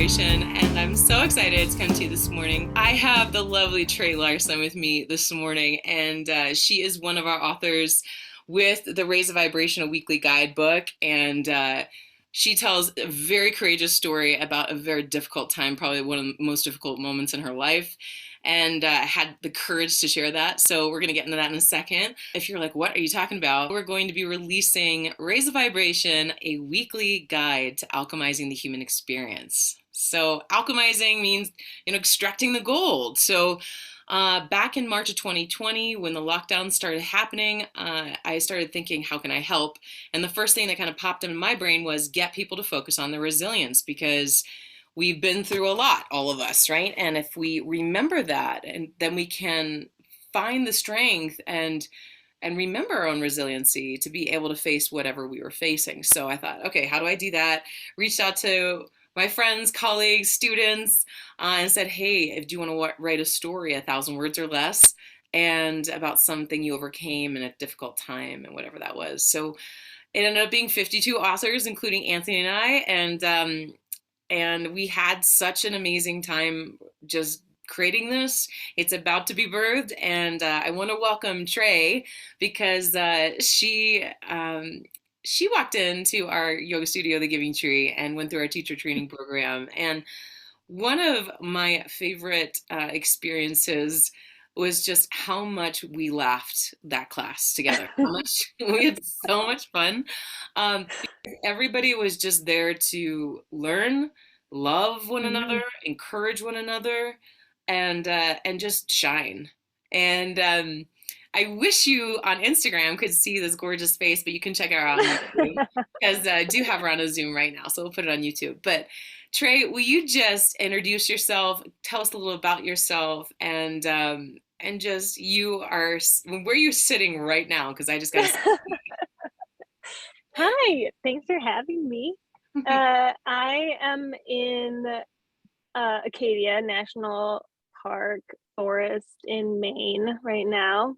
Vibration, and I'm so excited to come to you this morning. I have the lovely Tré Larsen with me this morning, and she is one of our authors with the Raise a Vibration, a weekly guidebook, and she tells a very courageous story about a very difficult time, probably one of the most difficult moments in her life, and had the courage to share that. So we're going to get into that in a second. If you're like, what are you talking about? We're going to be releasing Raise a Vibration, a weekly guide to alchemizing the human experience. So alchemizing means, extracting the gold. So back in March of 2020, when the lockdown started happening, I started thinking, how can I help? And the first thing that kind of popped into my brain was get people to focus on their resilience, because we've been through a lot, all of us, right? And if we remember that, and then we can find the strength and remember our own resiliency to be able to face whatever we were facing. So I thought, okay, how do I do that? Reached out to my friends, colleagues, students, and said, hey, do you want to write a story, 1,000 words or less, and about something you overcame in a difficult time and whatever that was. So it ended up being 52 authors, including Anthony and I, and we had such an amazing time just creating this. It's about to be birthed, and I want to welcome Tré, because she walked into our yoga studio, The Giving Tree, and went through our teacher training program. And one of my favorite experiences was just how much we laughed that class together. How much we had so much fun. Everybody was just there to learn, love one another, encourage one another, and just shine. And I wish you on Instagram could see this gorgeous face, but you can check her out on YouTube, because I do have her on a Zoom right now, so we'll put it on YouTube. But Tré, will you just introduce yourself, tell us a little about yourself, and just where you're sitting right now, because I just got to. Hi, thanks for having me. I am in Acadia National Park Forest in Maine right now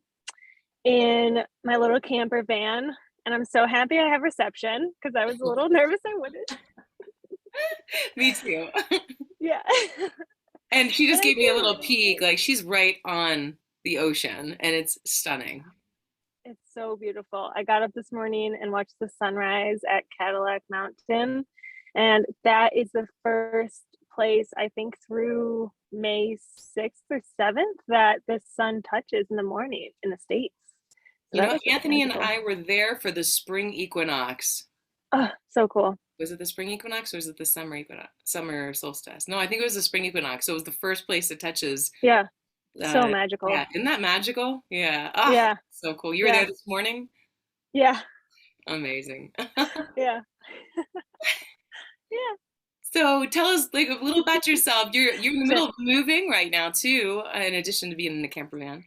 in my little camper van, and I'm so happy I have reception, because I was a little nervous I wouldn't. Me too. Yeah. And she just But I gave me a do. little peek, like she's right on the ocean, and it's stunning. It's so beautiful. I got up this morning and watched the sunrise at Cadillac Mountain, and that is the first place, I think, through May 6th or 7th that the sun touches in the morning in the States. So that was really Anthony and magical. I were there for the spring equinox. Oh, so cool. Was it the spring equinox, or was it the summer equinox? Summer solstice? No, I think it was the spring equinox. So it was the first place it touches. Yeah, so magical. Yeah, isn't that magical? Yeah. Ah, Yeah, so cool. You were yeah, there this morning? yeah, Amazing. yeah. Yeah. So tell us like a little about yourself. You're in the Sure. middle of moving right now too, in addition to being in the camper van.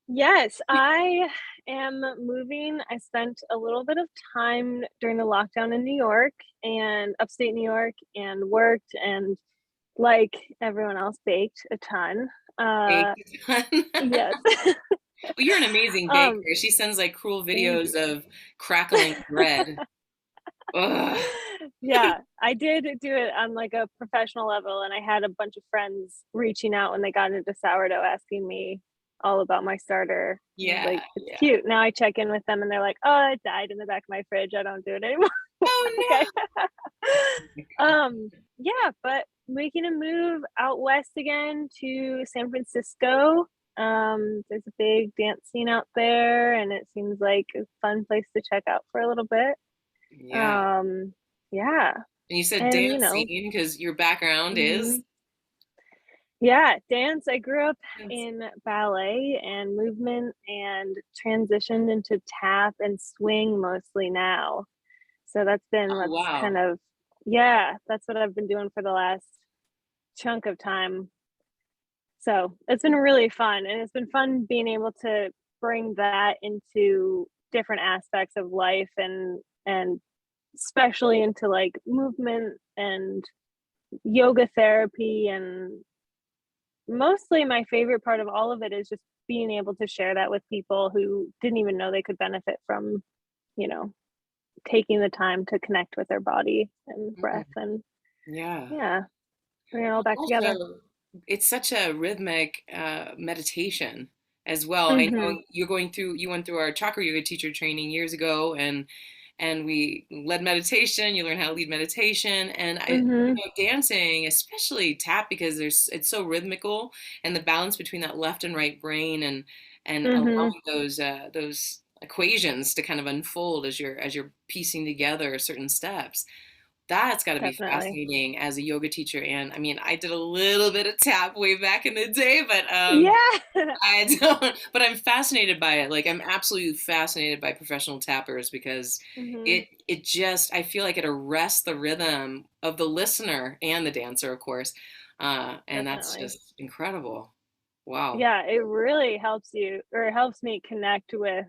Yes, I am moving. I spent a little bit of time during the lockdown in New York and upstate New York, and worked and, like everyone else, baked a ton. Baked. Yes. Well, you're an amazing Um, baker. She sends like cool Thank videos you. of crackling bread. Ugh. Yeah, I did do it on like a professional level, and I had a bunch of friends reaching out when they got into sourdough, asking me all about my starter. I was Yeah, like, it's yeah. cute. Now I check in with them and they're like, oh, it died in the back of my fridge. I don't do it anymore. Okay. Oh Yeah, but making a move out west again to San Francisco. There's a big dance scene out there, and it seems like a fun place to check out for a little bit. no. Yeah. Um, yeah, And you said and dance scene because your background is mhm. Yeah, dance. I grew up dance. in ballet and movement, and transitioned into tap and swing mostly now. So that's been Oh, what's wow. kind of, yeah, that's what I've been doing for the last chunk of time. So it's been really fun, and it's been fun being able to bring that into different aspects of life, and especially into like movement and yoga therapy. And mostly my favorite part of all of it is just being able to share that with people who didn't even know they could benefit from, you know, taking the time to connect with their body and breath. Mhm. And Yeah. yeah. bring it all back together. Also, it's such a rhythmic meditation as well. I Mm-hmm. know you went through our chakra yoga teacher training years ago, and we led meditation. You learn how to lead meditation, and Mm-hmm. dancing, especially tap, because it's so rhythmical, and the balance between that left and right brain, and Mm-hmm. allowing those equations to kind of unfold as you're piecing together certain steps. That's got to be Definitely. fascinating as a yoga teacher. And I mean, I did a little bit of tap way back in the day, but Yeah. I don't. But I'm fascinated by it. Like, I'm absolutely fascinated by professional tappers because Mm-hmm. it just, I feel like it arrests the rhythm of the listener and the dancer, of course. And that's Definitely. just incredible. Wow. Yeah, it really helps you, or it helps me connect with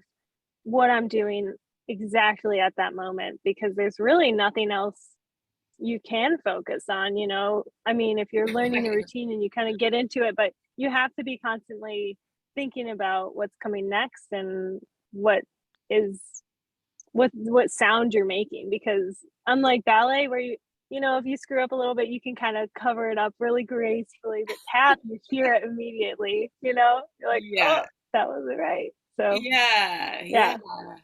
what I'm doing exactly at that moment, because there's really nothing else you can focus on, you know? I mean, if you're learning the routine and you kind of get into it, but you have to be constantly thinking about what's coming next and what is what sound you're making, because unlike ballet where you know, if you screw up a little bit, you can kind of cover it up really gracefully, but tap, you hear it immediately, you know? You're like, "Oh, Yeah. that wasn't right." So, Yeah. Yeah. yeah.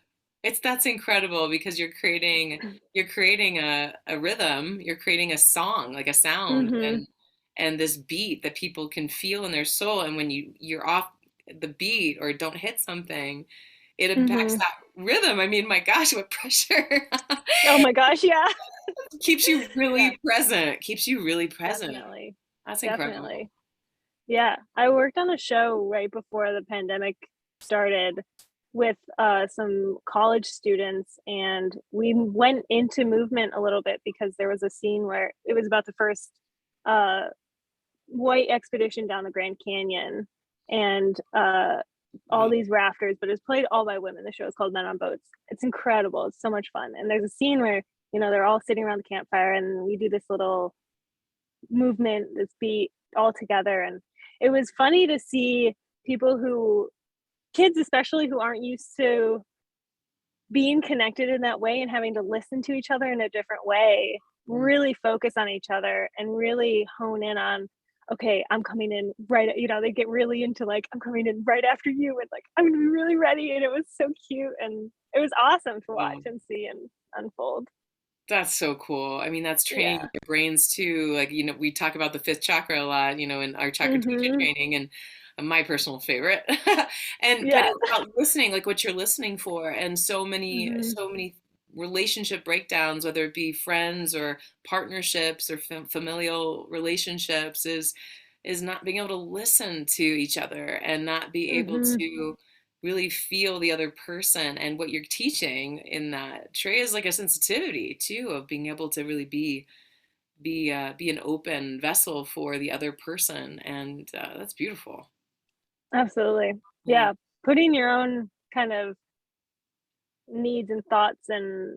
It's that's incredible because you're creating a rhythm, you're creating a song, like a sound, Mhm. and this beat that people can feel in their soul. And when you're off the beat or don't hit something, it impacts Mhm. that rhythm. I mean, my gosh, what pressure. Oh my gosh, yeah. Keeps you Yeah, really present. Keeps you really present. definitely. That's incredible. Definitely. Yeah, I worked on a show right before the pandemic started with, some college students, and we went into movement a little bit because there was a scene where it was about the first, uh, white expedition down the Grand Canyon, and, all Wow. these rafters, but it's played all by women. The show is called Men on Boats. It's incredible, it's so much fun, and there's a scene where, you know, they're all sitting around the campfire, and we do this little movement, this beat all together. And it was funny to see people who, kids especially, who aren't used to being connected in that way and having to listen to each other in a different way, Mm. really focus on each other and really hone in on, okay, I'm coming in right, you know, they get really into like, I'm coming in right after you, and like, I'm gonna be really ready. And it was so cute, and it was awesome to watch Wow. and see and unfold. That's so cool. I mean, that's training Yeah. your brains too. Like, we talk about the fifth chakra a lot, in our chakra teacher Mhm. training, and my personal favorite. But Yeah. it's about listening, like what you're listening for. And Mhm. so many relationship breakdowns, whether it be friends or partnerships or familial relationships, is not being able to listen to each other and not be able Mhm. to really feel the other person. And what you're teaching in that Trey is like a sensitivity too of being able to really be an open vessel for the other person, and that's beautiful. Absolutely. Yeah. Yeah, putting your own kind of needs and thoughts and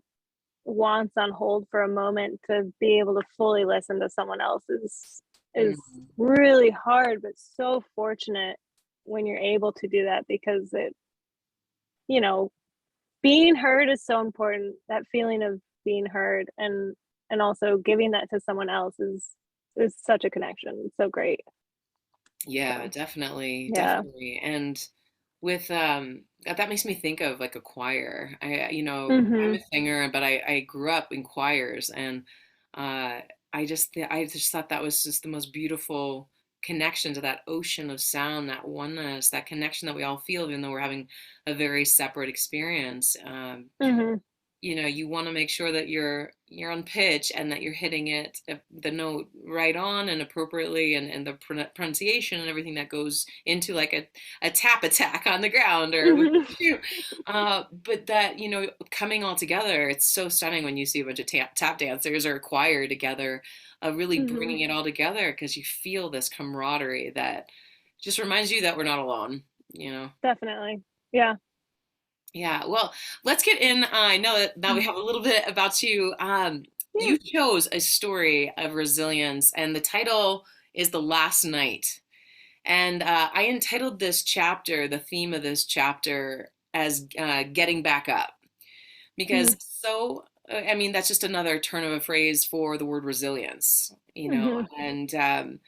wants on hold for a moment to be able to fully listen to someone else is Mm. really hard, but so fortunate when you're able to do that, because it, you know, being heard is so important. That feeling of being heard, and also giving that to someone else is such a connection. It's so great. Yeah, So, definitely, yeah. definitely. And with that makes me think of like a choir. I'm a Mhm. singer, but I grew up in choirs, and uh I just thought that was just the most beautiful connection to that ocean of sound, that oneness, that connection that we all feel, even though we're having a very separate experience. Mhm. You want to make sure that you're on pitch and that you're hitting it the note right on and appropriately, and the pronunciation and everything that goes into like a tap attack on the ground or with Mhm. the shoe. But that, coming all together, it's so stunning when you see a bunch of tap dancers or a choir together, really Mhm. bringing it all together because you feel this camaraderie that just reminds you that we're not alone. Definitely. Yeah. Yeah, well, let's get in. I know that now we Mm. have a little bit about you. Yeah. You chose a story of resilience, and the title is The Last Night. And I entitled this chapter, the theme of this chapter, as Getting Back Up, Mm. because so I mean, that's just another turn of a phrase for the word resilience, Mhm. and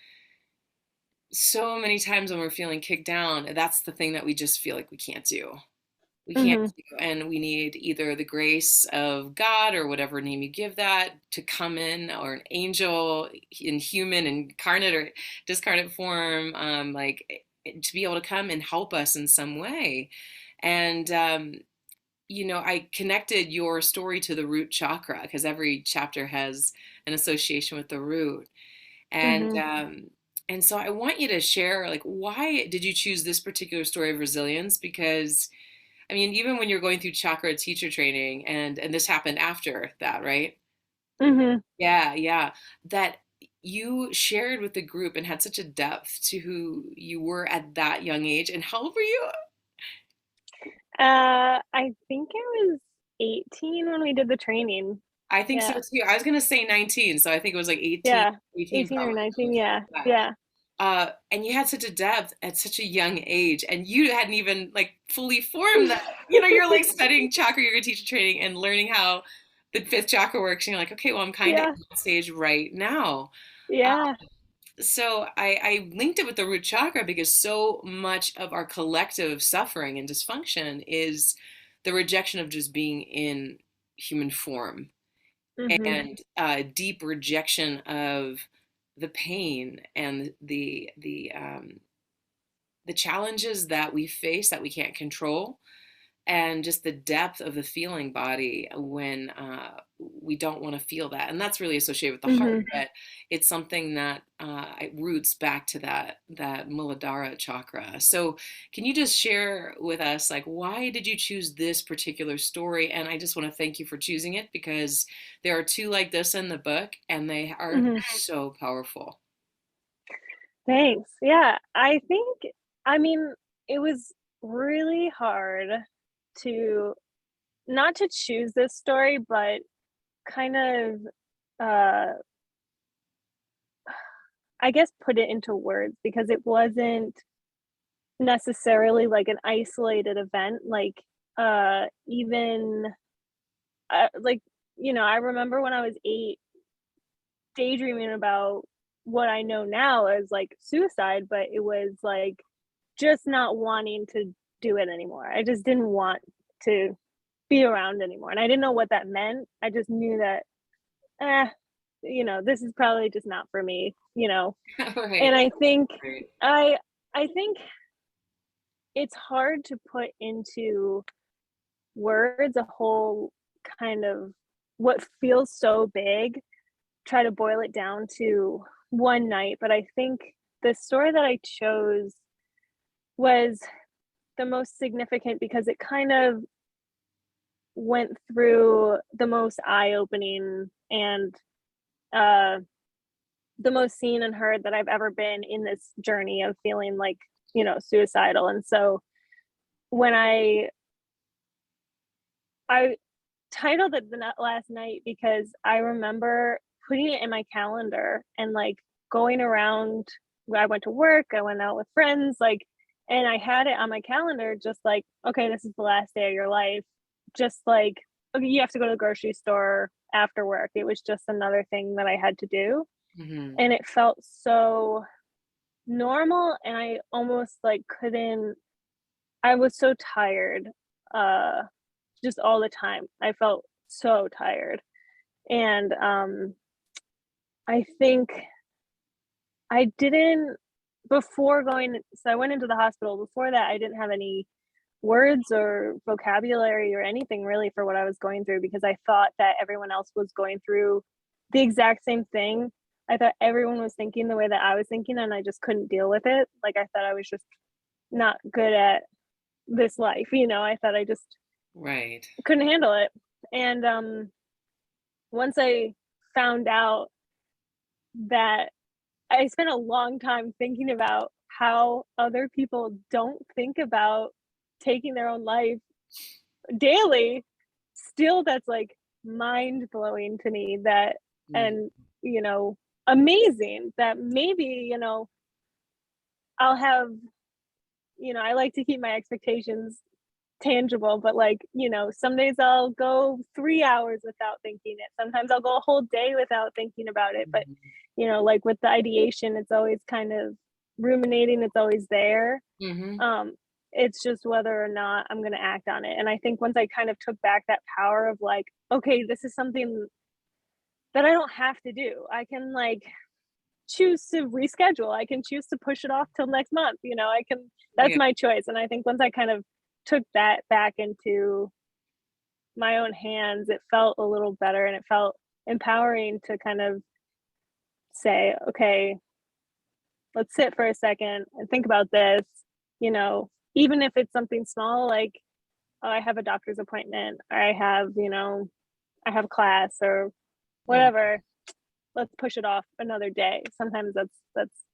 so many times when we're feeling kicked down, that's the thing that we just feel like we can't do. We can't Mhm. do, and we need either the grace of God or whatever name you give that to come in, or an angel in human, incarnate or discarnate form, to be able to come and help us in some way. And I connected your story to the root chakra because every chapter has an association with the root. And Mhm. and so I want you to share, like, why did you choose this particular story of resilience? Because I mean, even when you're going through chakra teacher training, and this happened after that, right? Mhm. Yeah, yeah. That you shared with the group and had such a depth to who you were at that young age. And how old were you? I think I was 18 when we did the training. I think so Yeah. too. I was gonna say 19, so I think it was like 18, Yeah. 18 18 or probably. 19, yeah. Yeah. Yeah. And you had such a depth at such a young age, and you hadn't even like fully formed that. You're like studying chakra yoga teacher training and learning how the fifth chakra works, and you're like, okay, well, I'm kind of Yeah. at that stage right now. Yeah. So I linked it with the root chakra because so much of our collective suffering and dysfunction is the rejection of just being in human form, Mhm. and deep rejection of the pain and the challenges that we face that we can't control, and just the depth of the feeling body when we don't want to feel that. And that's really associated with the heart, Mhm. but it's something that it roots back to that Muladhara chakra. So can you just share with us, like, why did you choose this particular story? And I just want to thank you for choosing it, because there are two like this in the book, and they are Mhm. so powerful. Thanks. Yeah. I mean, it was really hard to not to choose this story, but kind of, uh, I guess, put it into words because it wasn't necessarily like an isolated event. Like, even, like, I remember when I was 8 daydreaming about what I know now as like suicide, but it was like just not wanting to do it anymore. I just didn't want to be around anymore. And I didn't know what that meant. I just knew that, eh, this is probably just not for me. And Right, right. I think it's hard to put into words a whole kind of what feels so big, try to boil it down to one night. But I think the story that I chose was the most significant because it kind of went through the most eye-opening and uh the most seen and heard that I've ever been in this journey of feeling like, suicidal. And so when I titled it last night because I remember putting it in my calendar and like going around. I went to work, I went out with friends, like, and I had it on my calendar, just like, okay, this is the last day of your life. Just like, okay, you have to go to the grocery store after work. It was just another thing that I had to do. Hmm. And it felt so normal. And I almost like couldn't, I was so tired, uh, just all the time. I felt so tired. And I think I didn't before going so I went into the hospital. Before that, I didn't have any words or vocabulary or anything really for what I was going through because I thought that everyone else was going through the exact same thing. I thought everyone was thinking the way that I was thinking and I just couldn't deal with it. Like I thought I was just not good at this life. I thought I just Right. couldn't handle it. And once I found out that I spent a long time thinking about how other people don't think about taking their own life daily. Still, that's like mind blowing to me that, Mm. and, you know, amazing that maybe, I'll have, I like to keep my expectations tangible, but like, some days I'll go 3 hours without thinking it. Sometimes I'll go a whole day without thinking about it. But, Mhm. like with the ideation, it's always kind of ruminating, it's always there. Mhm. Um, it's just whether or not I'm going to act on it. And I think once I kind of took back that power of like, okay, this is something that I don't have to do. I can like choose to reschedule. I can choose to push it off till next month. That's Yeah. my choice. And I think once I kind of took that back into my own hands, it felt a little better and it felt empowering to kind of say, okay, let's sit for a second and think about this, even if it's something small, like, oh, I have a doctor's appointment, or I have class or Mhm. whatever. Let's push it off another day. Sometimes that's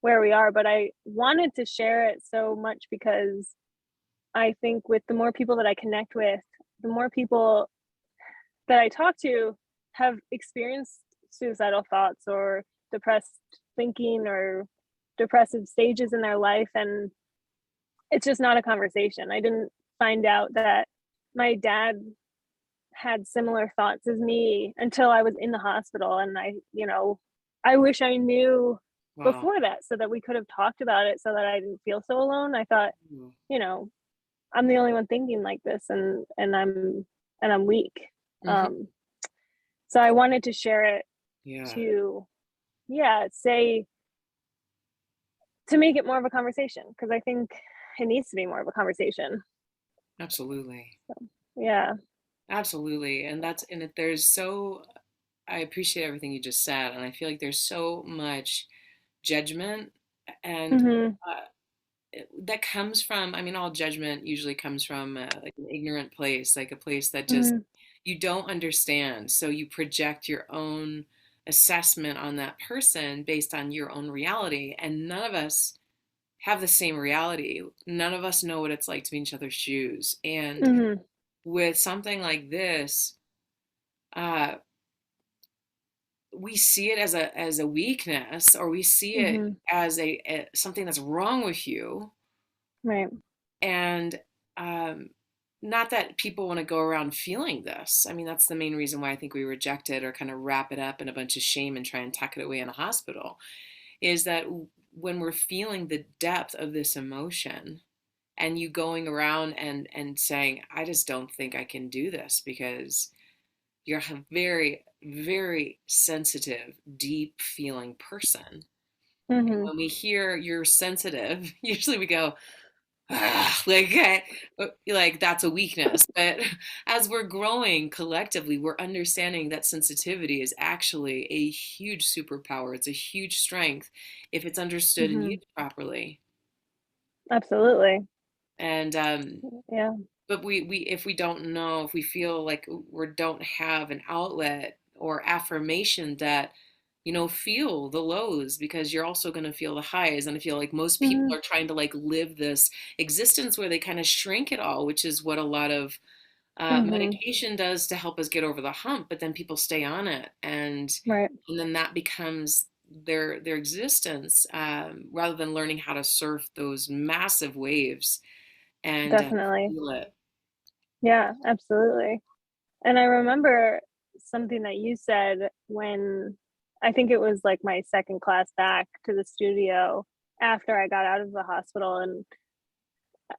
where we are. But I wanted to share it so much because I think with the more people that I connect with, the more people that I talk to have experienced suicidal thoughts or depressed thinking or depressive stages in their life. And it's just not a conversation. I didn't find out that my dad had similar thoughts as me until I was in the hospital. And I wish I knew Wow. before that so that we could have talked about it so that I didn't feel so alone. I thought, Mhm. you know, I'm the only one thinking like this, and I'm weak. Mhm. Um, so I wanted to share it Yeah. to, yeah, say, to make it more of a conversation, because I think it needs to be more of a conversation. Absolutely. Yeah. Absolutely. And there's so I appreciate everything you just said, and I feel like there's so much judgment and Mhm. uh, that comes from, I mean, all judgment usually comes from like an ignorant place, like a place that just Mhm. you don't understand. So you project your own assessment on that person based on your own reality. And none of us have the same reality. None of us know what it's like to be in each other's shoes. And Mhm. with something like this, uh, we see it as a weakness, or we see it Mhm. as a something that's wrong with you. Right. And um, not that people want to go around feeling this. I mean, that's the main reason why I think we reject it or kind of wrap it up in a bunch of shame and try and tuck it away in a hospital, is that when we're feeling the depth of this emotion and you going around and saying, I just don't think I can do this, because you're a very, very sensitive, deep feeling person. Mhm. When we hear you're sensitive, usually we go, "Ah," like like that's a weakness. But as we're growing collectively, we're understanding that sensitivity is actually a huge superpower. It's a huge strength if it's understood and Mhm. used properly. Absolutely. And Yeah. but we if we don't know, if we feel like we don't have an outlet or affirmation that, feel the lows, because you're also going to feel the highs. And I feel like most people Mhm. are trying to like live this existence where they kind of shrink it all, which is what a lot of Mhm. medication does to help us get over the hump. But then people stay on it, Right. and then that becomes their existence, rather than learning how to surf those massive waves and Definitely. feel it. Yeah, absolutely. And I remember something that you said when I think it was like my second class back to the studio after I got out of the hospital, and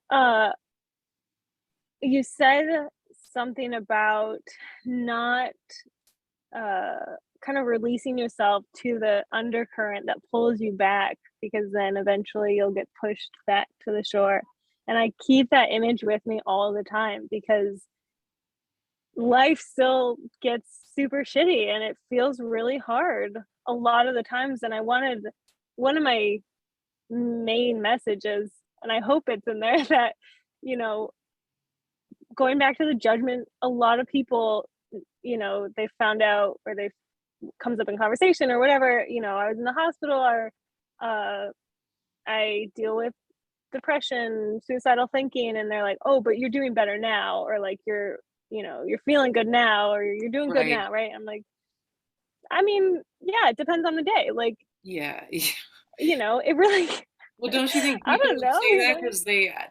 uh you said something about not kind of releasing yourself to the undercurrent that pulls you back, because then eventually you'll get pushed back to the shore. And I keep that image with me all the time because life still gets super shitty and it feels really hard a lot of the times. And I wanted one of my main messages, and I hope it's in there, that, you know, going back to the judgment, a lot of people, they found out, or they comes up in conversation or whatever, I was in the hospital, or uh, I deal with depression, suicidal thinking, and they're like, oh, but you're doing better now, or like you're feeling good now, or you're doing good Right. now, right? I'm like, I mean, yeah, it depends on the day. Like, Yeah. it really, Well, don't you think I people don't know. say He's that like, because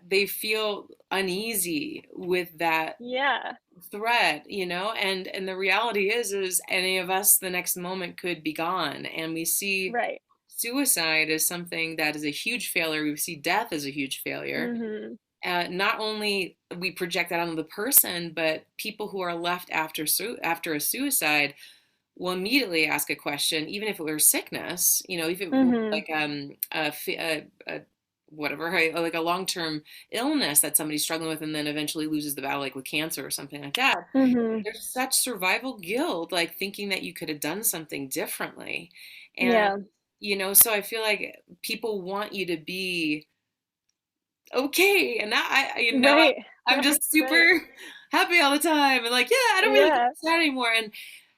they feel uneasy with that yeah, threat, and the reality is any of us the next moment could be gone, and we see right. suicide as something that is a huge failure. We see death as a huge failure. Mhm. Not only we project that onto the person, but people who are left after a suicide will immediately ask a question, even if it were sickness, if it were Mhm. like whatever, right, like a long-term illness that somebody's struggling with and then eventually loses the battle, like with cancer or something like that. Mhm. There's such survival guilt, like thinking that you could have done something differently. And, Yeah. so I feel like people want you to be okay. And now Right. I'm Right. just Right. super happy all the time and like, yeah, I don't really get Yeah. sad anymore. And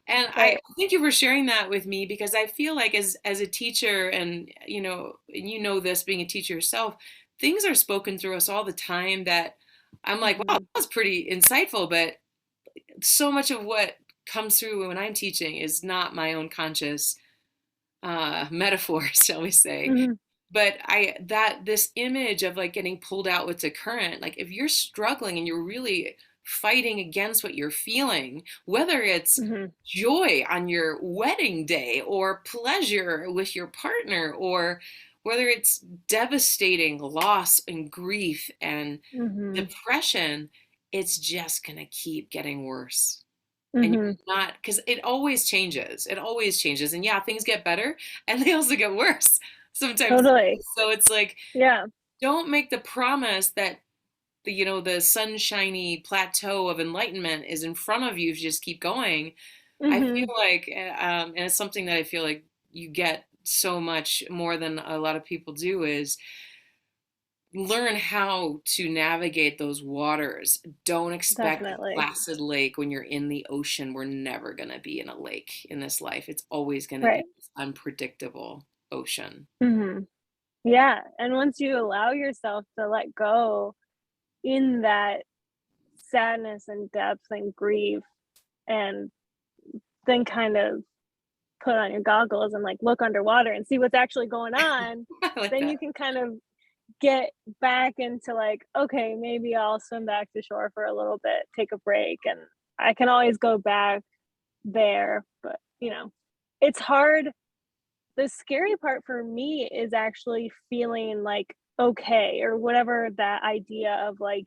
I Right. thank you for sharing that with me because I feel like as a teacher and this being a teacher yourself, things are spoken through us all the time that I'm like, wow, that Mhm. was pretty insightful, but so much of what comes through when I'm teaching is not my own conscious metaphor, shall we say. Mhm. But this image of like getting pulled out with the current, like if you're struggling and you're really fighting against what you're feeling, whether it's Mhm. joy on your wedding day or pleasure with your partner, or whether it's devastating loss and grief and Mhm. depression, it's just going to keep getting worse. And Mhm. you're not, because it always changes. It always changes. And yeah, things get better and they also get worse sometimes. Totally. So it's like, Yeah. don't make the promise that the sunshiny plateau of enlightenment is in front of you if you just keep going. I feel Mhm. like, and it's something that I feel like you get so much more than a lot of people do, is learn how to navigate those waters. Don't expect a Definitely. placid lake when you're in the ocean. We're never going to be in a lake in this life. It's always going to be Right. this unpredictable ocean. Mhm. Yeah, and once you allow yourself to let go in that sadness and depth and grief, and then kind of put on your goggles and, like, look underwater and see what's actually going on, I like then that. you can kind of get back into, like, "Okay, maybe I'll swim back to shore for a little bit, take a break, and I can always go back there," but, it's hard. The scary part for me is actually feeling, like, okay, or whatever that idea of, like,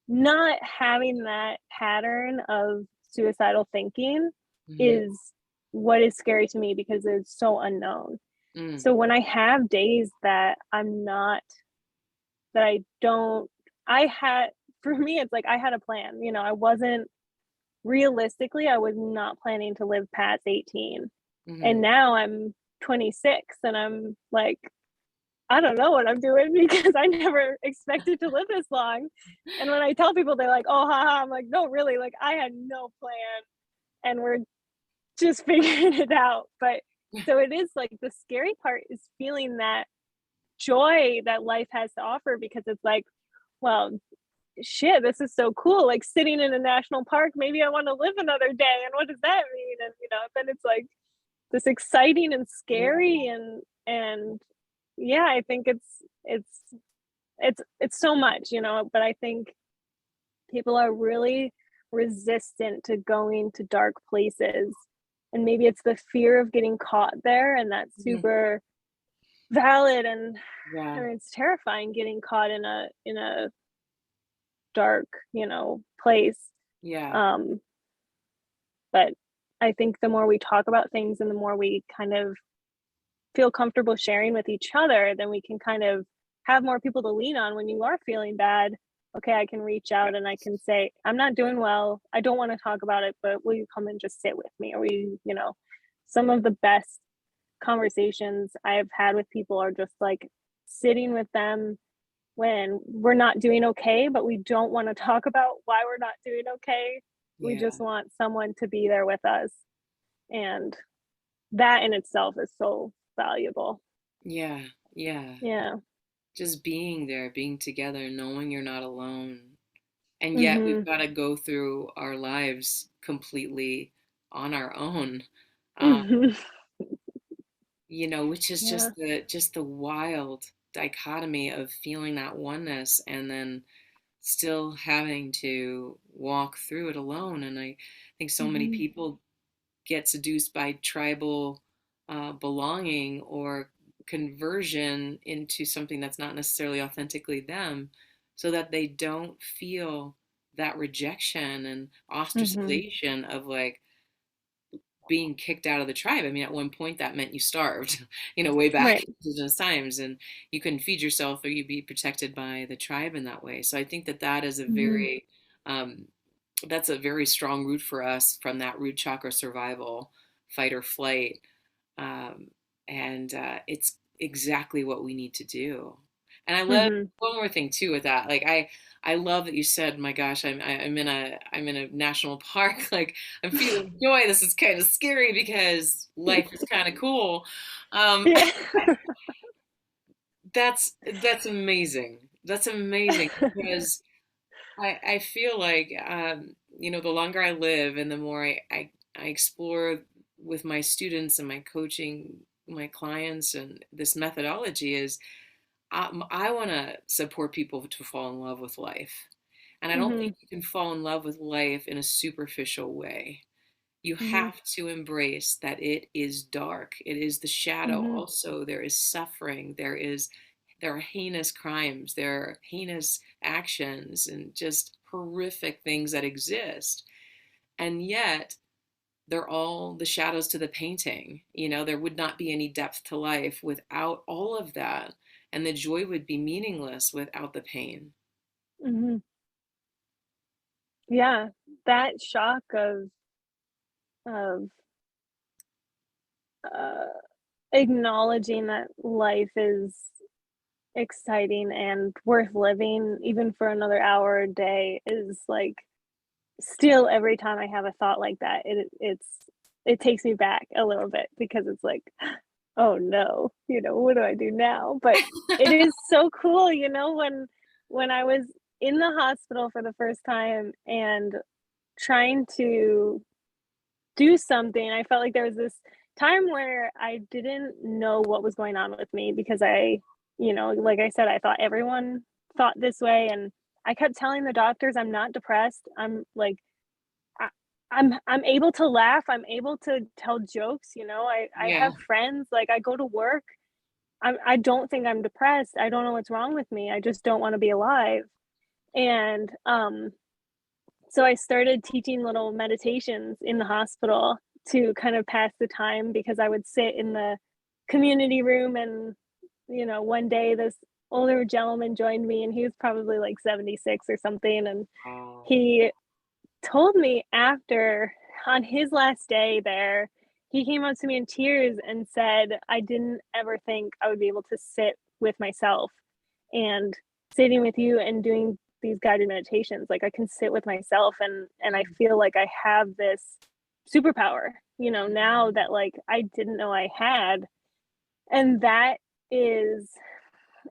not having that pattern of suicidal thinking Hmm. is what is scary to me because it's so unknown. Mm, So when I have days that I'm not that I don't I had for me, it's like I had a plan, I wasn't realistically, I was not planning to live past 18, and hmm. now I'm 26 and I'm like, I don't know what I'm doing because I never expected to live this long. And when I tell people, they're like, "Oh, haha." I'm like, "No, really, like I had no plan and we're just figuring it out." But so it is like the scary part is feeling that joy that life has to offer because it's like, well, shit, this is so cool. Like sitting in a national park, maybe I want to live another day. And what does that mean? And then it's like this exciting and Yeah. scary and yeah, I think it's so much, but I think people are really resistant to going to dark places. And maybe it's the fear of getting caught there, and that's Mhm. super valid. And I Yeah. mean, it's terrifying getting caught in a dark, place. Yeah. Um, but I think the more we talk about things and the more we kind of feel comfortable sharing with each other, then we can kind of have more people to lean on when you are feeling bad. Okay, I can reach out and I can say, I'm not doing well. I don't want to talk about it, but will you come and just sit with me? Or some of the best conversations I've had with people are just like sitting with them when we're not doing okay, but we don't want to talk about why we're not doing okay. We Yeah. just want someone to be there with us. And that in itself is so valuable. Yeah. Yeah. Yeah. Just being there, being together, knowing you're not alone. And yet we've Mhm. got to go through our lives completely on our own. Um, Mhm. which is Yeah. just the wild. dichotomy of feeling that oneness and then still having to walk through it alone. And I think so many Hmm. people get seduced by tribal belonging or conversion into something that's not necessarily authentically them, so that they don't feel that rejection and Hmm. ostracization of like being kicked out of the tribe. I mean, at one point that meant you starved, way back Right. in those times, and you couldn't feed yourself or you'd be protected by the tribe in that way. So I think that that is a Hmm. very, um, that's a very strong root for us from that root chakra survival, fight or flight. Um, and it's exactly what we need to do. And I love Hmm. one more thing too with that. Like I love that you said, "My gosh, I'm in a national park. Like I'm feeling joy. This is kind of scary because life is kind of cool." Um, Yeah. that's amazing. That's amazing because I feel like the longer I live and the more I explore with my students and my coaching, my clients, and this methodology is I want to support people to fall in love with life. And I don't Hmm. think you can fall in love with life in a superficial way. You Hmm. have to embrace that it is dark. It is the shadow. Hmm. Also, there is suffering. There are heinous crimes. There are heinous actions and just horrific things that exist. And yet, they're all the shadows to the painting. There would not be any depth to life without all of that. And the joy would be meaningless without the pain. Hmm. Yeah, that shock of uh, acknowledging that life is exciting and worth living, even for another hour a day, is like still every time I have a thought like that, it takes me back a little bit because it's like, oh no, what do I do now? But it is so cool, when I was in the hospital for the first time and trying to do something. I felt like there was this time where I didn't know what was going on with me because like I said, I thought everyone thought this way. And I kept telling the doctors, I'm not depressed. I, I'm able to laugh. I'm able to tell jokes. I Yeah. have friends. Like I go to work. I don't think I'm depressed. I don't know what's wrong with me. I just don't want to be alive. And so I started teaching little meditations in the hospital to kind of pass the time because I would sit in the community room and one day this older gentleman joined me and he was probably like 76 or something, and Oh. he told me after, on his last day there, he came up to me in tears and said, I didn't ever think I would be able to sit with myself, and sitting with you and doing these guided meditations, like I can sit with myself and I feel like I have this superpower, now that like I didn't know I had. And that is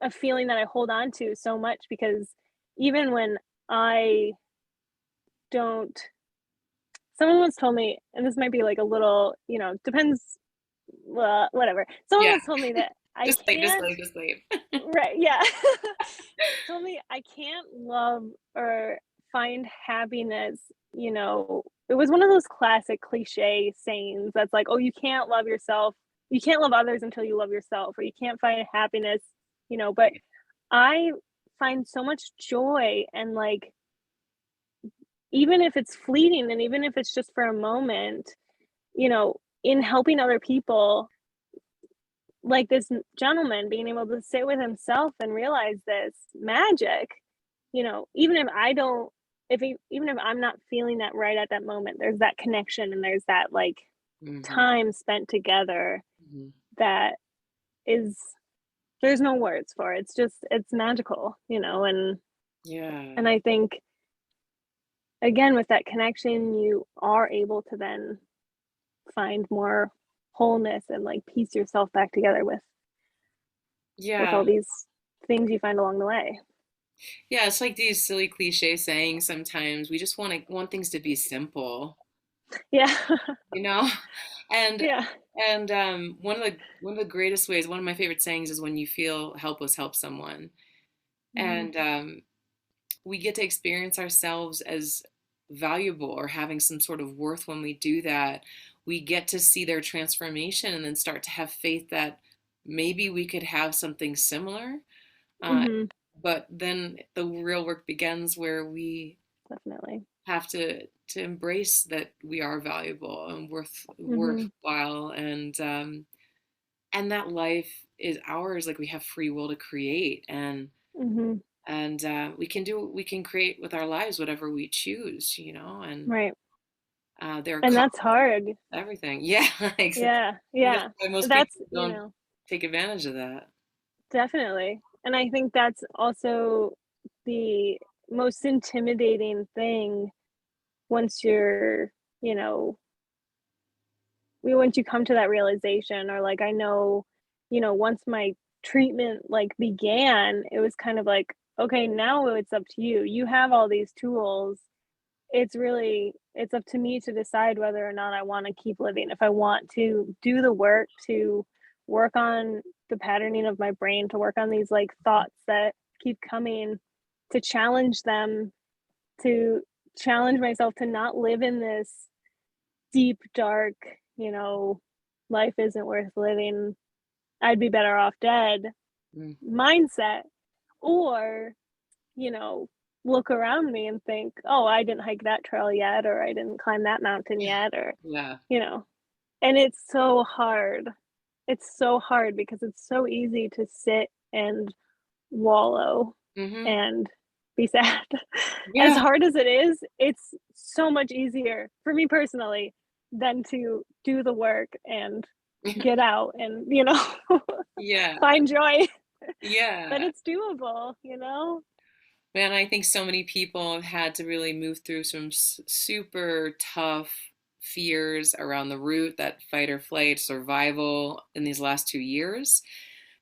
a feeling that I hold on to so much because even when I don't, someone once told me, and this might be like a little, depends, whatever. Someone Yeah. once told me that I Just leave, just can't, leave, just leave. right, yeah. Told me I can't love or find happiness, it was one of those classic cliche sayings that's like, oh, you can't love yourself, you can't love others until you love yourself, or you can't find happiness, but I find so much joy and like even if it's fleeting and even if it's just for a moment, in helping other people, like this gentleman being able to sit with himself and realize this magic, even if I don't, even if I'm not feeling that right at that moment, there's that connection and there's that like Hmm. time spent together Hmm. that is, there's no words for it. It's magical, and Yeah. I think again with that connection, you are able to then find more wholeness and like piece yourself back together with all Yeah. these things you find along the way. Yeah. It's like these silly cliche sayings sometimes. We just want things to be simple, Yeah. you know? And Yeah. And one of the greatest ways, one of my favorite sayings is when you feel helpless, help someone. Mhm. And we get to experience ourselves as valuable or having some sort of worth when we do that. We get to see their transformation and then start to have faith that maybe we could have something similar. Uh, Mhm. but then the real work begins where we Definitely. have to embrace that we are valuable and Mhm. worthwhile, and that life is ours. Like we have free will to create, Mhm. and we can create with our lives whatever we choose, and Right. there are And costs that's hard. to everything. Yeah, exactly. Yeah. And that's Yeah. why most people That's, don't take advantage of that. definitely. And I think that's also the most intimidating thing once you're, you know, once you come to that realization, or like I know, once my treatment like began, it was kind of like, okay, now it's up to you. You have all these tools. It's up to me to decide whether or not I want to keep living. If I want to do the work to work on the patterning of my brain, to work on these like thoughts that keep coming, to challenge them, to challenge myself to not live in this deep, dark, you know, life isn't worth living, I'd be better off dead Mm. mindset, or, you know, look around me and think, oh, I didn't hike that trail yet, or I didn't climb that mountain yet, or, Yeah. you know, and it's so hard. It's so hard because it's so easy to sit and wallow Hmm. and be sad. As Yeah. hard as it is, it's so much easier for me personally than to do the work and get out and, Yeah. find joy. But Yeah. it's doable. Man, I think so many people have had to really move through some super tough fears around the root, that fight or flight survival in these last 2 years,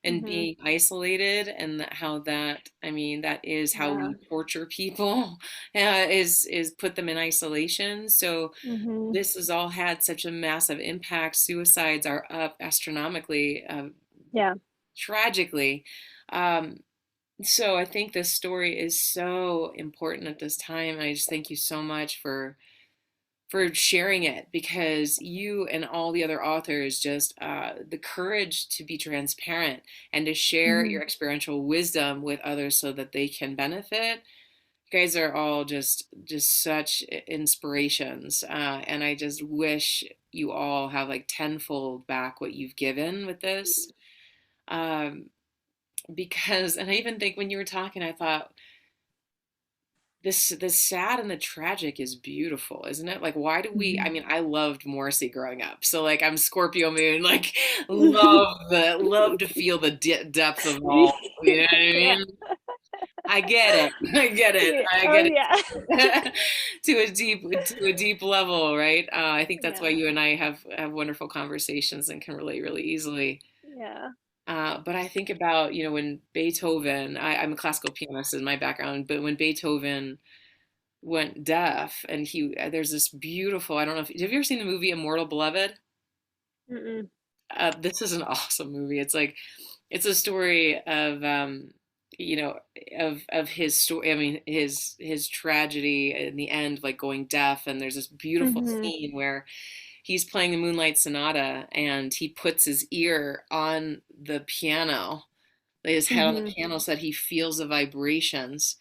and Mhm. being isolated, and how that, I mean, that is how Yeah. we torture people, is put them in isolation. So Mhm. this has all had such a massive impact. Suicides are up astronomically, Yeah. tragically. Um, so I think this story is so important at this time, and I just thank you so much for sharing it, because you and all the other authors, just the courage to be transparent and to share Mhm. your experiential wisdom with others so that they can benefit. You guys are all just such inspirations, and I just wish you all have like tenfold back what you've given with this. Um, because, and I even think when you were talking, I thought this the sad and the tragic is beautiful, isn't it? Like, why do we, I Mhm. mean, I loved Morrissey growing up. So like I'm Scorpio moon, like love to feel the depth of all, you know what I Yeah. mean? I get it. I get it. Yeah. I Oh, get yeah. it. To a deep level, right? I think that's why Yeah. you and I have wonderful conversations and can relate really easily. Yeah. But I think about, when Beethoven, I'm a classical pianist in my background, but when Beethoven went deaf, and there's this beautiful, I don't know if, have you ever seen the movie Immortal Beloved? Mm-mm. This is an awesome movie. It's a story of, you know, of his story. I mean, his tragedy in the end, like going deaf. And there's this beautiful Mhm. scene where he's playing the Moonlight Sonata, and he puts his ear on the piano, like his head on the Mhm. piano, so that he feels the vibrations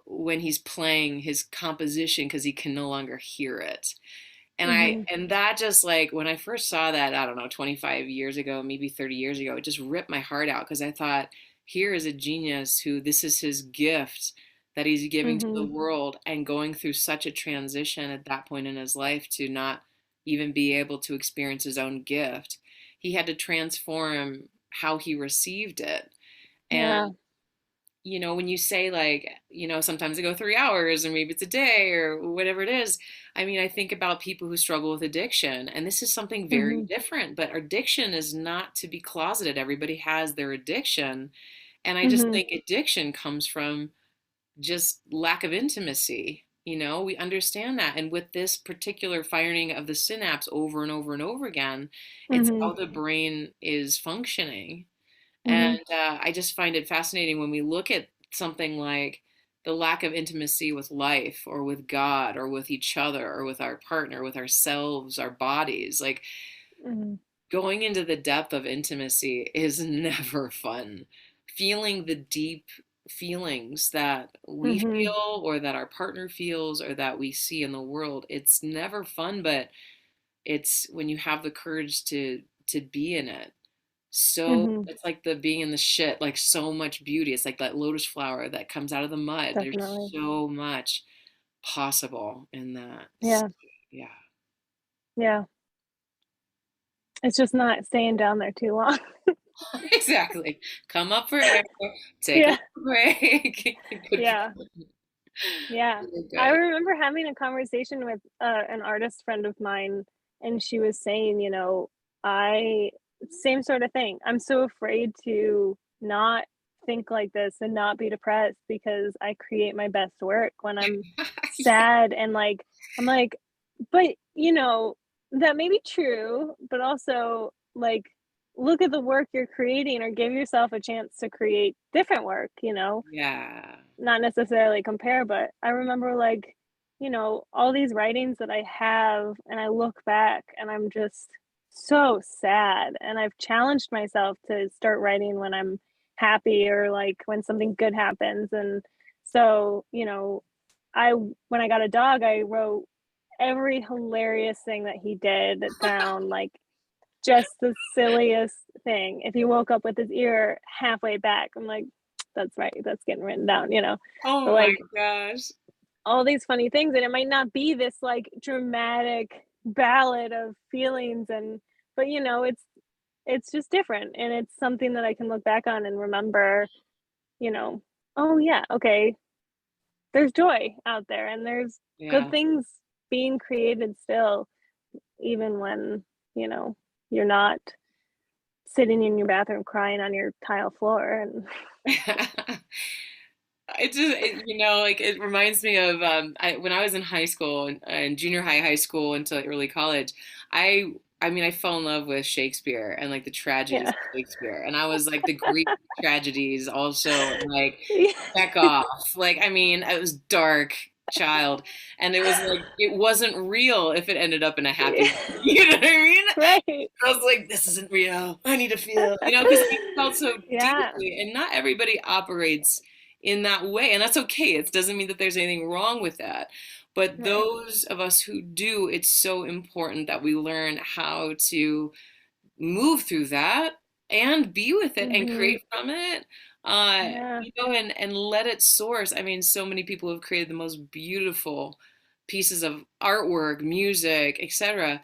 when he's playing his composition, because he can no longer hear it. Mhm. And that, just like when I first saw that, I don't know, 25 years ago, maybe 30 years ago, it just ripped my heart out, because I thought, here is a genius who, this is his gift that he's giving to the Mhm. world, and going through such a transition at that point in his life to not even be able to experience his own gift. He had to transform how he received it. And Yeah. when you say, like, sometimes I go 3 hours, or maybe it's a day, or whatever it is. I mean, I think about people who struggle with addiction, and this is something very Mhm. different, but addiction is not to be closeted. Everybody has their addiction. And I just Mhm. think addiction comes from just lack of intimacy. We understand that. And with this particular firing of the synapse over and over and over again, it's Mm-hmm. how the brain is functioning. Mm-hmm. And I just find it fascinating when we look at something like the lack of intimacy with life or with God or with each other or with our partner, with ourselves, our bodies. Like, Mm-hmm. going into the depth of intimacy is never fun. Feeling the deep feelings that we Mm-hmm. feel or that our partner feels or that we see in the world, it's never fun, but it's when you have the courage to be in it. So Mm-hmm. it's like the being in the shit, like so much beauty. It's like that lotus flower that comes out of the mud. There's Definitely. so much possible in that. So, Yeah. yeah. Yeah. It's just not staying down there too long. Exactly. Come up for air, take a Yeah. little break. Good Yeah. point. Yeah. Really I good. remember having a conversation with an artist friend of mine, and she was saying, I, same sort of thing. I'm so afraid to not think like this and not be depressed because I create my best work when I'm Yeah. sad and like, I'm like, but that may be true, but also like, look at the work you're creating or give yourself a chance to create different work, Yeah. not necessarily compare, but I remember like, all these writings that I have and I look back and I'm just so sad. And I've challenged myself to start writing when I'm happy or like when something good happens. And so, I when I got a dog, I wrote every hilarious thing that he did down, like just the silliest thing. If he woke up with his ear halfway back, I'm like, that's right, that's getting written down. Oh But my like gosh. all these funny things, and it might not be this like dramatic ballad of feelings but it's just different and it's something that I can look back on and remember, you know, oh yeah, okay, there's joy out there and there's good Yeah. things being created still, even when, you know, you're not sitting in your bathroom crying on your tile floor and It just, like it reminds me of when I was in high school and junior high school until early college. I mean, I fell in love with Shakespeare and like the tragedies yeah. of Shakespeare, and I was like the Greek tragedies also, and like Yeah. Chekhov. Like, I mean, I was dark child, and it was like it wasn't real if it ended up in a happy. You know what I mean? Right. I was like, this isn't real. I need to feel, because I felt so Yeah. deeply, and not everybody operates in that way, and that's okay. It doesn't mean that there's anything wrong with that. But Right. those of us who do, it's so important that we learn how to move through that and be with it and Mhm. create from it. Yeah. And let it source. I mean, so many people have created the most beautiful pieces of artwork, music, etc.,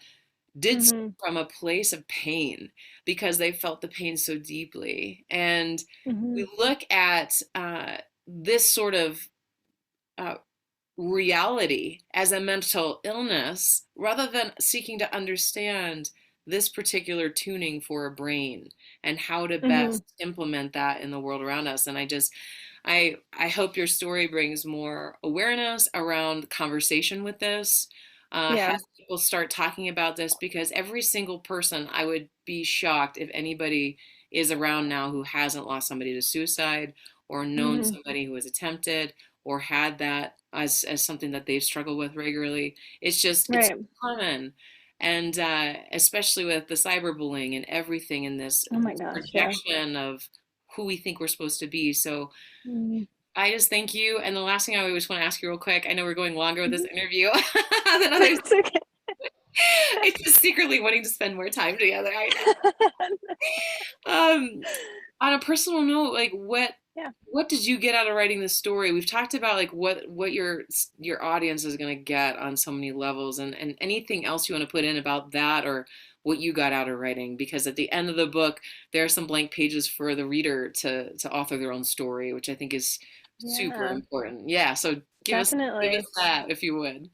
did so Mhm. from a place of pain because they felt the pain so deeply. And Mhm. we look at this sort of uh, reality as a mental illness rather than seeking to understand this particular tuning for a brain and how to Mhm. best implement that in the world around us. And I hope your story brings more awareness around conversation with this. Yeah. Has people start talking about this, because every single person, I would be shocked if anybody is around now who hasn't lost somebody to suicide or known Mhm. somebody who has attempted or had that as something that they've struggled with regularly. It's Right. common, and especially with the cyberbullying and everything in Oh my this gosh, yeah. projection of who we think we're supposed to be. So Mhm. I just thank you. And the last thing I just want to ask you real quick, I know we're going longer with this Mhm. interview than others. It's okay. It's just secretly wanting to spend more time together. I know. On a personal note, like Yeah. what did you get out of writing this story? We've talked about like what your audience is going to get on so many levels, and anything else you want to put in about that, or what you got out of writing, because at the end of the book there are some blank pages for the reader to author their own story, which I think is super Yeah. important. Yeah, so give us Definitely. that if you would.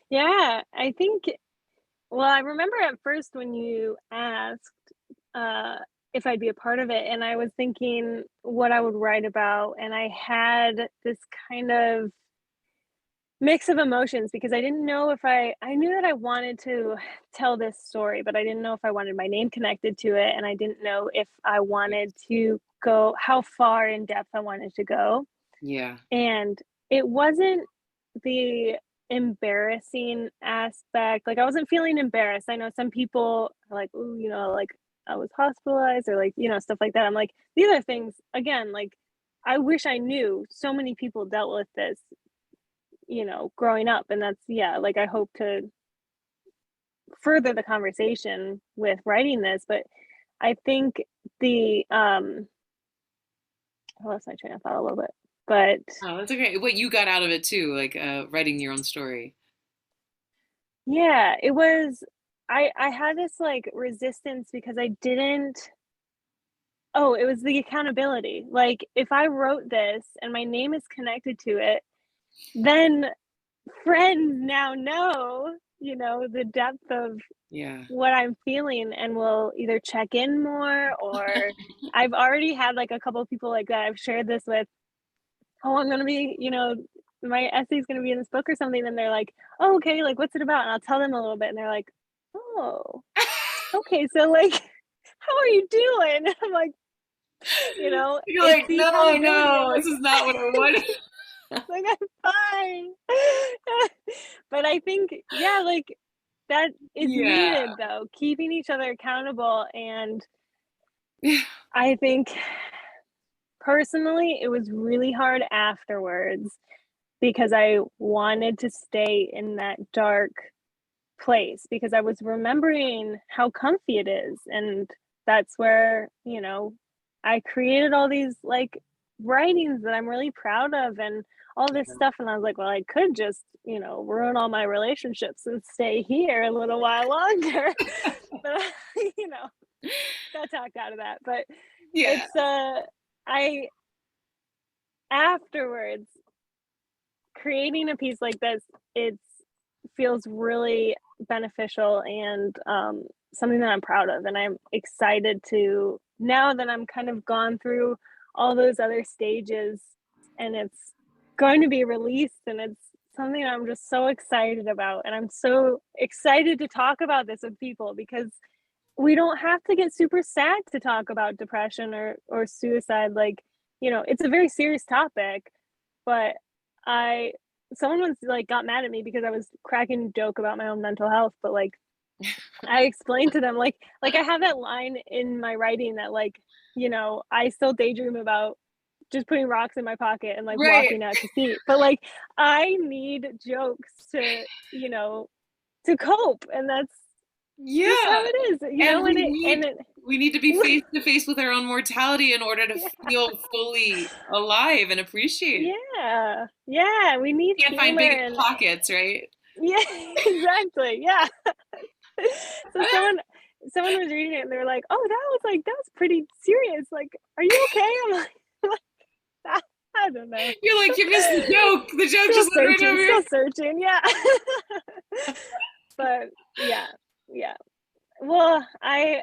Yeah, I think, well, I remember at first when you asked uh if I'd be a part of it and I was thinking what I would write about and I had this kind of mix of emotions because I didn't know if I knew that I wanted to tell this story, but I didn't know if I wanted my name connected to it, and I didn't know if I wanted to go how far in depth I wanted to go. Yeah. And it wasn't the embarrassing aspect. Like I wasn't feeling embarrassed. I know some people are like, "Ooh, like I was hospitalized," or like, stuff like that. I'm like, these are things again, like I wish I knew so many people dealt with this, growing up. And that's, yeah, like I hope to further the conversation with writing this, but I think the I lost my train of thought a little bit. But Oh, that's okay. What you got out of it too, like writing your own story. yeah, it was I had this like resistance because I didn't oh, it was the accountability. Like if I wrote this and my name is connected to it, then friends now know, the depth of Yeah. what I'm feeling and will either check in more or I've already had like a couple of people like that I've shared this with, "Oh, I'm gonna be, my essay's gonna be in this book or something," and they're like, "Oh, okay, like what's it about?" And I'll tell them a little bit and they're like, "Oh, okay, so like how are you doing?" I'm like, You're it's like, the no, I accountability. I'm know, like, this is not what I wanted. like I'm fine. But I think, yeah, like that is Yeah. needed though, keeping each other accountable. And I think personally, it was really hard afterwards because I wanted to stay in that dark place because I was remembering how comfy it is. And that's where, I created all these like writings that I'm really proud of and all this stuff. And I was like, well, I could just, ruin all my relationships and stay here a little while longer. But, you know, got talked out of that. But Yeah. it's, I, afterwards, creating a piece like this, it feels really beneficial and something that I'm proud of. And I'm excited to, now that I'm kind of gone through all those other stages and it's going to be released and it's something I'm just so excited about. And I'm so excited to talk about this with people because we don't have to get super sad to talk about depression or suicide. Like, it's a very serious topic, but I someone once like got mad at me because I was cracking a joke about my own mental health, but like I explained to them like I have that line in my writing that like, I still daydream about just putting rocks in my pocket and like Right. walking out to sea. But like I need jokes to, to cope. And that's just how Yeah. it is, And and it we need to be face to face with our own mortality in order to yeah. feel fully alive and appreciate it. Yeah. Yeah. We need Can't find humor big and pockets, right? yeah, exactly. Yeah. So someone was reading it and they're like, "Oh, that was pretty serious. Like, are you okay?" I'm like, I don't know. You're like, you missed the joke. The joke Still just went right searching, over still here. searching. Yeah. But yeah, yeah. Well, I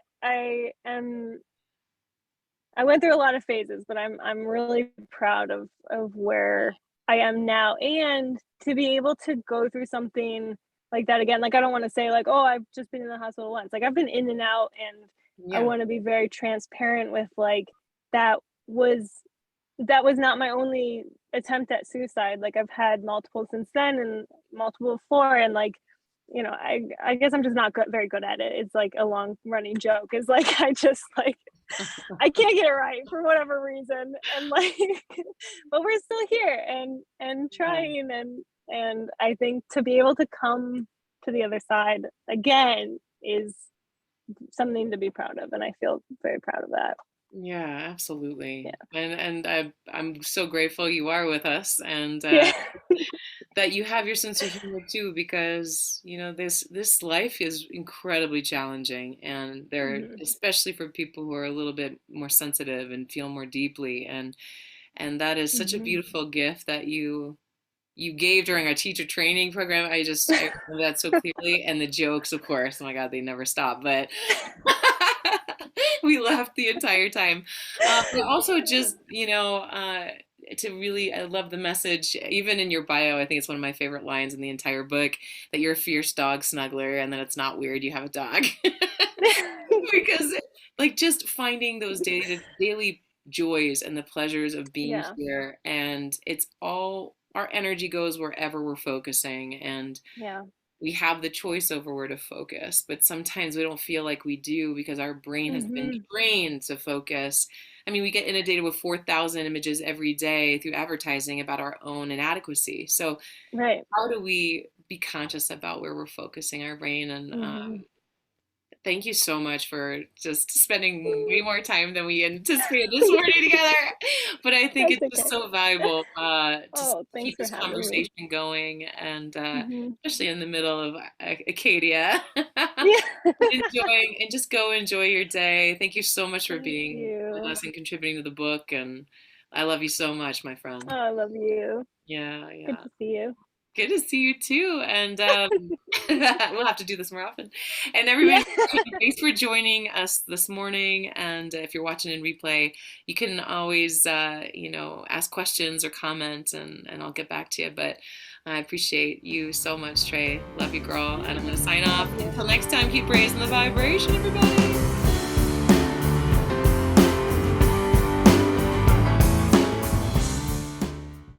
went through a lot of phases, but I'm really proud of where I am now, and to be able to go through something like that again. Like I don't want to say like, oh, I've just been in the hospital once. Like I've been in and out, and I Yeah. want to be very transparent with like that was that was not my only attempt at suicide. Like I've had multiple since then and multiple before, and like I guess I'm just not very good at it. It's like a long running joke. It's like I just like I can't get it right for whatever reason, and like, but we're still here and Yeah. trying, and I think to be able to come to the other side again is something to be proud of, and I feel very proud of that. Yeah, absolutely. Yeah, And I'm so grateful you are with us and yeah, that you have your sense of humor too, because this life is incredibly challenging, and there, hmm especially for people who are a little bit more sensitive and feel more deeply, and that is such a hmm beautiful gift that you gave during our teacher training program. I remember that so clearly, and the jokes, of course. Oh my God, they never stop. But we laughed the entire time. But also, just to really, I love the message. Even in your bio, I think it's one of my favorite lines in the entire book, that you're a fierce dog snuggler and that it's not weird you have a dog. Because like just finding those daily joys and the pleasures of being Yeah. here, and it's all, our energy goes wherever we're focusing, and Yeah. we have the choice over where to focus, but sometimes we don't feel like we do because our brain has been Mhm. trained to focus. I mean, we get inundated with 4,000 images every day through advertising about our own inadequacy. So Right. how do we be conscious about where we're focusing our brain? And Mhm. thank you so much for just spending way more time than we anticipated this morning together. But I think That's it's just okay. so valuable to Oh, thanks keep for this having me. conversation going, and Mhm. especially in the middle of Acadia. Yeah. And just go enjoy your day. Thank you so much for Thank being with you. us and contributing to the book. And I love you so much, my Oh, friend. I love you. Yeah, Good yeah. to see you. Good to see you too. And we'll have to do this more often. And Yeah. everybody, thanks for joining us this morning. And if you're watching in replay, you can always, ask questions or comment, and I'll get back to you. But I appreciate you so much, Tré. Love you, girl. And I'm going to sign off. Love you. Until next time, keep raising the vibration, everybody.